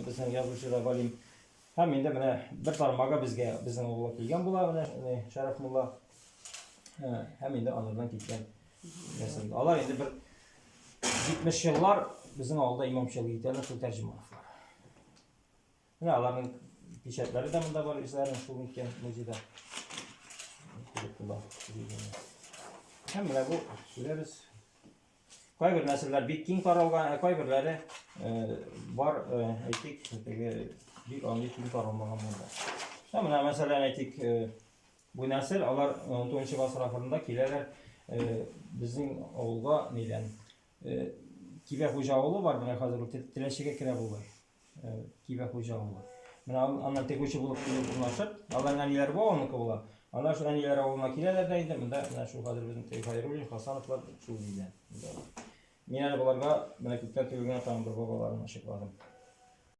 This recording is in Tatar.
Bizning yazuvchi Valim ham endi mana bir tarmog'i bizning o'g'li kelgan bular, mana Sharaf mulla ham endi anadan ketgan. Mesela Allah endi bir 70 yıllar bizim oldida imomchilik etganlar, shu tarjimonlar. Mana ularning peshatlari da bunda bor, izlari shu ekan muzeyda. Hem bile bu biz qay bir nasllar bitkin qaralgan, qay birlari var aytik bir anlı keng qaralmagan bunda. Mana masalan aytik bu nasl ular 10-asr axirida kelarlar bizning ovulga neyden Kibe Xo'jaoğlu var, mana hozir Tilashiga kira bo'ldi. Kibe Xo'jaoğlu. Mana andan tekochi bo'lib urunashib, ularning anilari bor, oniki ular. Ana shu anilar ovulga keladi deydi. Bunda mana shu hozir bizning Xayrulloh Hasanovlar shu deydi. Men bularga mana ko'pdan to'ygan tam bir bobolarimni ashib oldim.